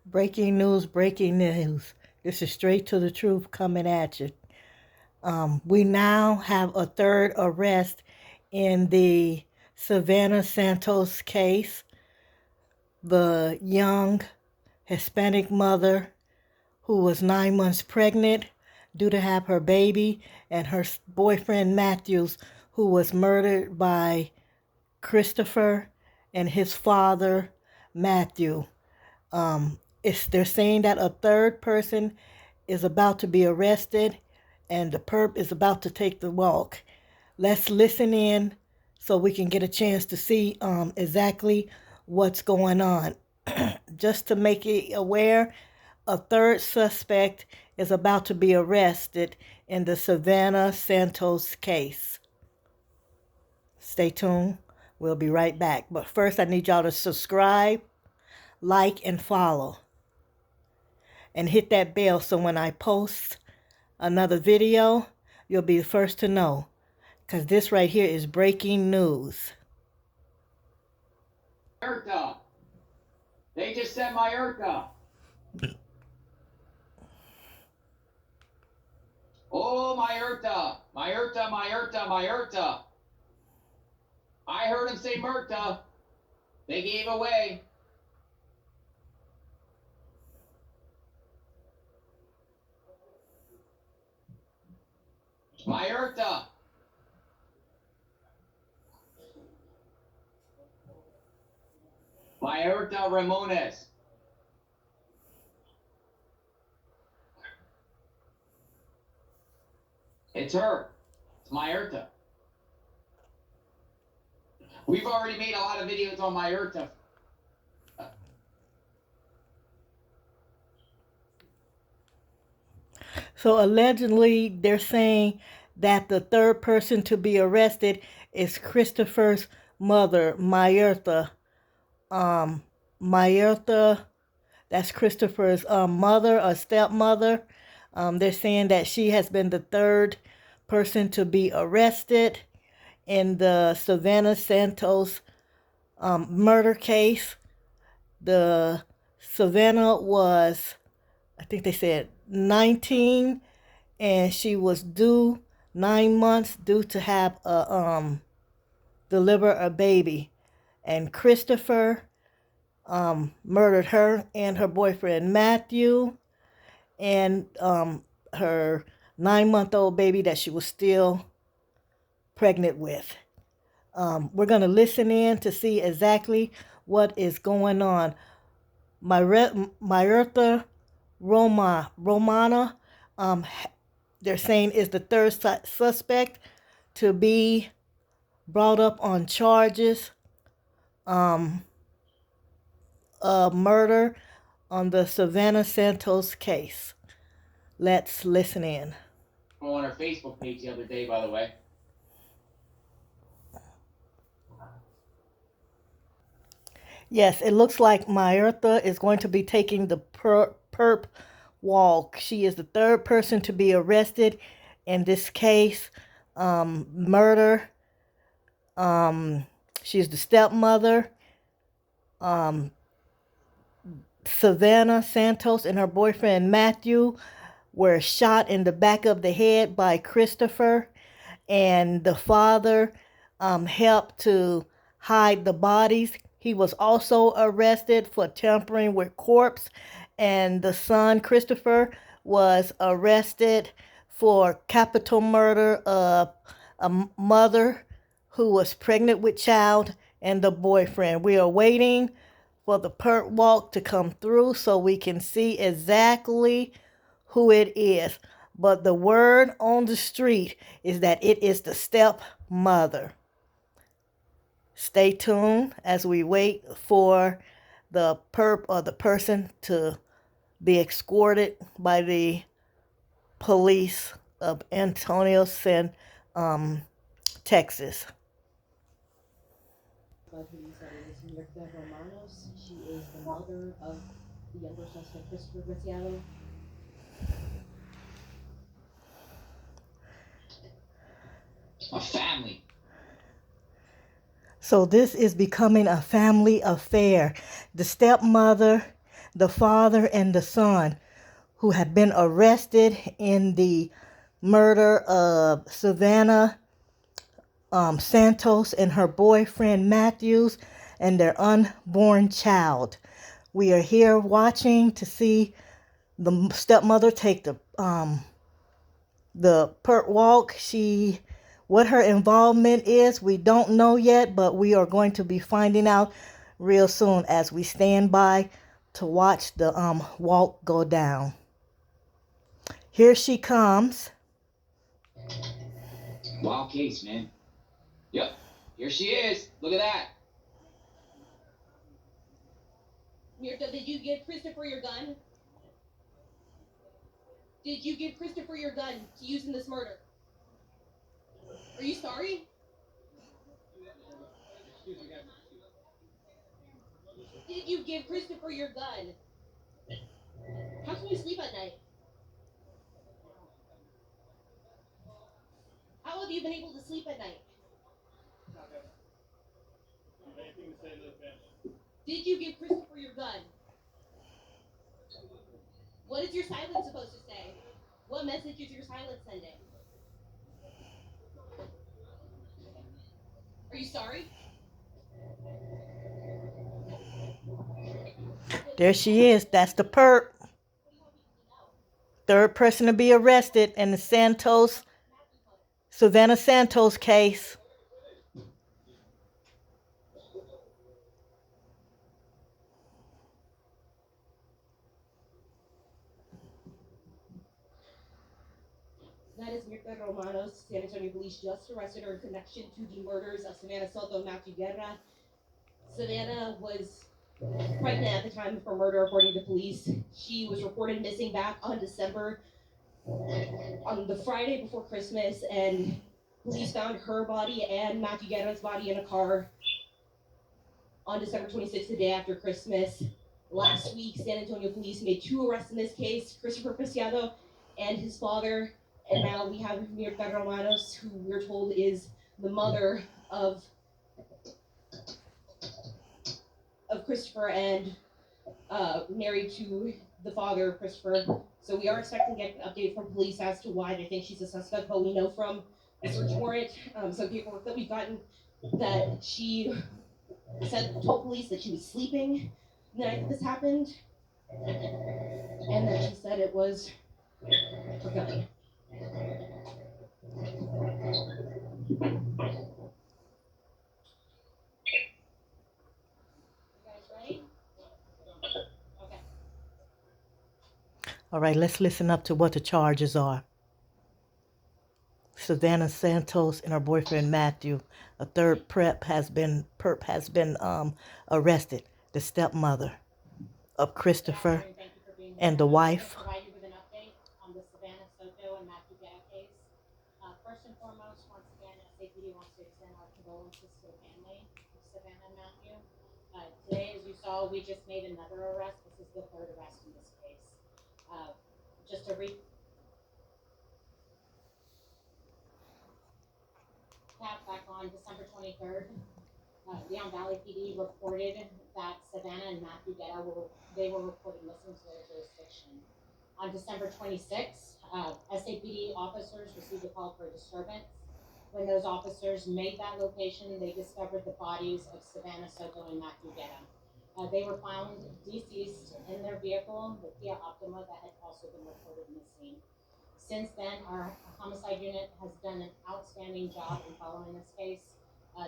Breaking news, breaking news. This is straight to the truth coming at you. We now have a third arrest in the Savannah Santos case. The young Hispanic mother who was 9 months pregnant, due to have her baby, and her boyfriend Matthews, who was murdered by Christopher and his father Matthew. They're saying that a third person is about to be arrested and the perp is about to take the walk. Let's listen in so we can get a chance to see exactly what's going on. Just to make you aware, a third suspect is about to be arrested in the Savannah Santos case. Stay tuned. We'll be right back. But first, I need y'all to subscribe, like, and follow. And hit that bell so when I post another video, you'll be the first to know. Because this right here is breaking news. Erta. They just sent my Erta. Oh, my Erta. My Erta, my Erta, my Erta. I heard him say Murta. They gave away. My Erta. My Erta Ramones. It's her. It's my Erta. We've already made a lot of videos on my Erta. So allegedly, they're saying that the third person to be arrested is Christopher's mother, Mayertha. Mayertha, that's Christopher's mother or stepmother. They're saying that she has been the third person to be arrested in the Savannah Santos murder case. The Savannah was, I think they said 19, and she was due 9 months due to have deliver a baby. And Christopher murdered her and her boyfriend Matthew and her 9-month-old baby that she was still pregnant with. We're going to listen in to see exactly what is going on. Mayertha Romana, they're saying is the third suspect to be brought up on charges of murder on the Savannah Santos case. Let's listen in. On her Facebook page the other day, by the way. Yes, it looks like Mayertha is going to be taking the perp walk. She is the third person to be arrested in this case. Murder. She's the stepmother. Savannah Santos and her boyfriend Matthew were shot in the back of the head by Christopher, and the father helped to hide the bodies. He was also arrested for tampering with corpse, and the son, Christopher, was arrested for capital murder of a mother who was pregnant with child and the boyfriend. We are waiting for the perp walk to come through so we can see exactly who it is. But the word on the street is that it is the stepmother. Stay tuned as we wait for the perp or the person to be escorted by the police of Antonio, Texas. But who you said is Mirta Romanos. She is the mother of the younger suspect, Christopher Gratiano. A family. So this is becoming a family affair. The stepmother, the father and the son who have been arrested in the murder of Savannah Santos and her boyfriend Matthews and their unborn child. We are here watching to see the stepmother take the perp walk. What her involvement is, we don't know yet, but we are going to be finding out real soon as we stand by to watch the walk go down. Here she comes. Wild case, man. Yep. Here she is. Look at that. Mirta, did you give Christopher your gun? Did you give Christopher your gun to use in this murder? Are you sorry? Did you give Christopher your gun? How can you sleep at night? How have you been able to sleep at night? Did you give Christopher your gun? What is your silence supposed to say? What message is your silence sending? Are you sorry? There she is. That's the perp. Third person to be arrested in the Savannah Santos case. That is Mirta Romanos. San Antonio police just arrested her in connection to the murders of Savannah Soto and Matthew Guerra. Savannah was pregnant at the time of her murder, according to police. She was reported missing back on the Friday before Christmas, and police found her body and Matthew Guerra's body in a car on December 26th, the day after Christmas. Last week, San Antonio police made 2 arrests in this case, Christopher Preciado and his father. And now we have Mirta Romanos, who we're told is the mother of Christopher and married to the father of Christopher. So we are expecting to get an update from police as to why they think she's a suspect, but we know from the search warrant, some paperwork that we've gotten, that she told police that she was sleeping the night that this happened, and that she said it was her gun. You guys ready? Okay. All right, let's listen up to what the charges are. Savannah Santos and her boyfriend Matthew. A third perp has been arrested. The stepmother of Christopher and the wife. Provide you with an update on the Savannah Soto and Matthew Guerra case. First and foremost, once again, SAPD wants to extend our condolences to the family of Savannah and Matthew. Today, as you saw, we just made another arrest. This is the third arrest in this case. Just to recap, back on December 23rd, Leon Valley PD reported that Savannah and Matthew Guerra were reported missing to their jurisdiction. On December 26th, SAPD officers received a call for a disturbance. When those officers made that location, they discovered the bodies of Savannah Soto and Matthew Guerra. They were found deceased in their vehicle, the Kia Optima, that had also been reported missing. Since then, our homicide unit has done an outstanding job in following this case.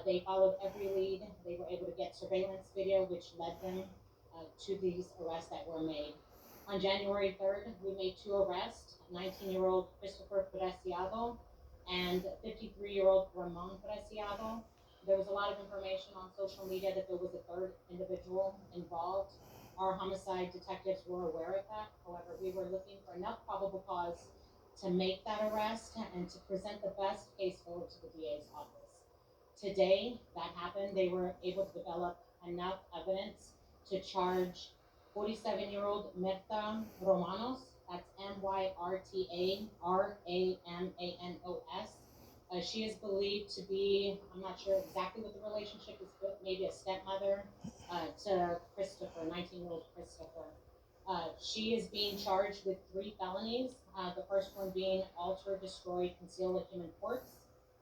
They followed every lead. They were able to get surveillance video, which led them to these arrests that were made. On January 3rd, we made 2 arrests, 19-year-old Christopher Preciado and 53-year-old Ramon Preciado. There was a lot of information on social media that there was a third individual involved. Our homicide detectives were aware of that. However, we were looking for enough probable cause to make that arrest and to present the best case forward to the DA's office. Today, that happened. They were able to develop enough evidence to charge 47-year-old Mirta Romanos, that's MyrtaraManos. She is believed to be, I'm not sure exactly what the relationship is, but maybe a stepmother to Christopher, 19-year-old Christopher. She is being charged with 3 felonies. The first one being alter, destroy, conceal a human corpse,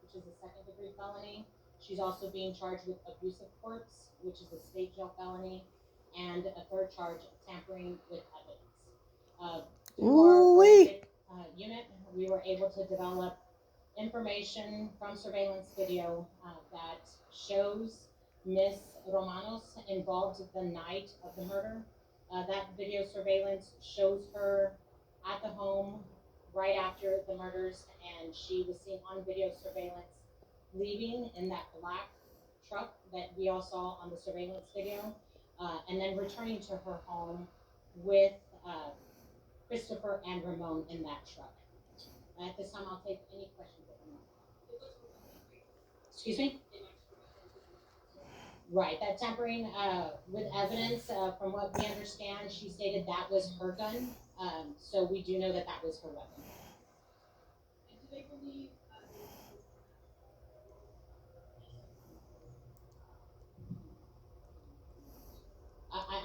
which is a second-degree felony. She's also being charged with abuse of corpse, which is a state jail felony, and a third charge of tampering with evidence. Through our forensic unit, we were able to develop information from surveillance video that shows Miss Romanos involved the night of the murder. That video surveillance shows her at the home right after the murders, and she was seen on video surveillance leaving in that black truck that we all saw on the surveillance video, and then returning to her home with Christopher and Ramon in that truck. At this time, I'll take any questions. Excuse me? Right, that tampering with evidence, from what we understand, she stated that was her gun. So we do know that that was her weapon. And do they believe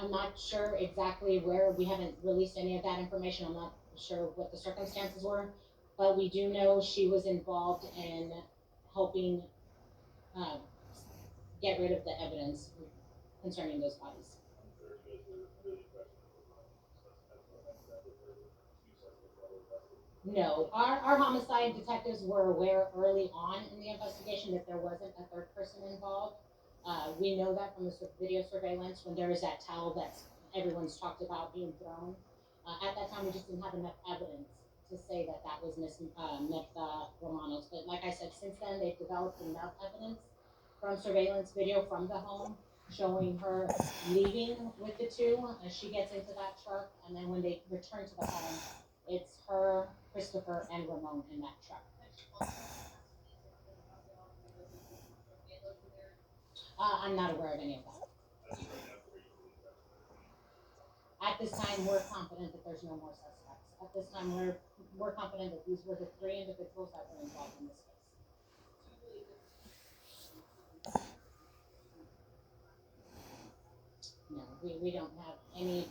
I'm not sure exactly where. We haven't released any of that information. I'm not sure what the circumstances were, but we do know she was involved in helping get rid of the evidence concerning those bodies. No, our homicide detectives were aware early on in the investigation that there wasn't a third person involved. We know that from the video surveillance when there is that towel that everyone's talked about being thrown. At that time, we just didn't have enough evidence to say that that was Miss Romanos. But like I said, since then, they've developed enough evidence from surveillance video from the home showing her leaving with the two as she gets into that truck. And then when they return to the home, it's her, Christopher, and Ramon in that truck. I'm not aware of any of that. At this time, we're confident that there's no more suspects. At this time, we're confident that these were the 3 individuals that were involved in this case. No, we don't have any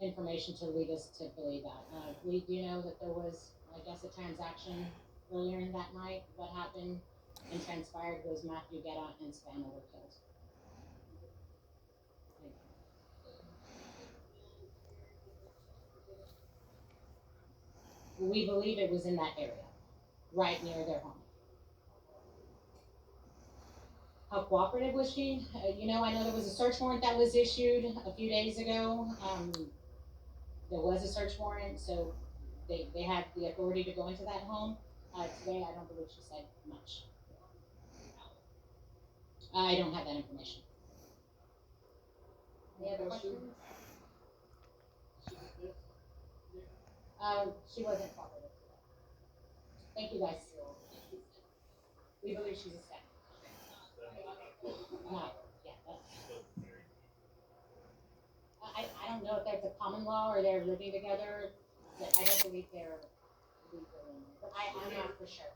information to lead us to believe that. We do know that there was, I guess, a transaction earlier in that night. What happened and transpired was Matthew Guetta and Savannah were killed. We believe it was in that area, right near their home. How cooperative was she? I know there was a search warrant that was issued a few days ago. There was a search warrant, so they had the authority to go into that home. Today, I don't believe she said much. I don't have that information. Any other questions? She wasn't cooperative today. Thank you, guys. We believe she's a step. No, yeah. I don't know if that's a common law or they're living together. I don't believe they're legal, but I'm not for sure.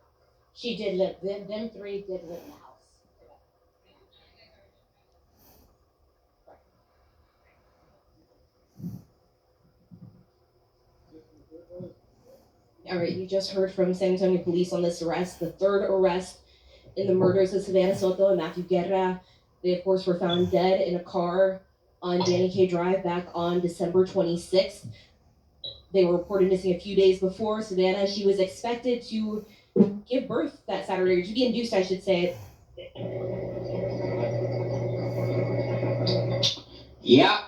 She did live. Them 3 did live in the house together. All right, you just heard from San Antonio Police on this arrest, the 3rd arrest in the murders of Savannah Soto and Matthew Guerra. They, of course, were found dead in a car on Danny K Drive back on December 26th. They were reported missing a few days before. Savannah, she was expected to give birth that Saturday, or to be induced, I should say. Yeah,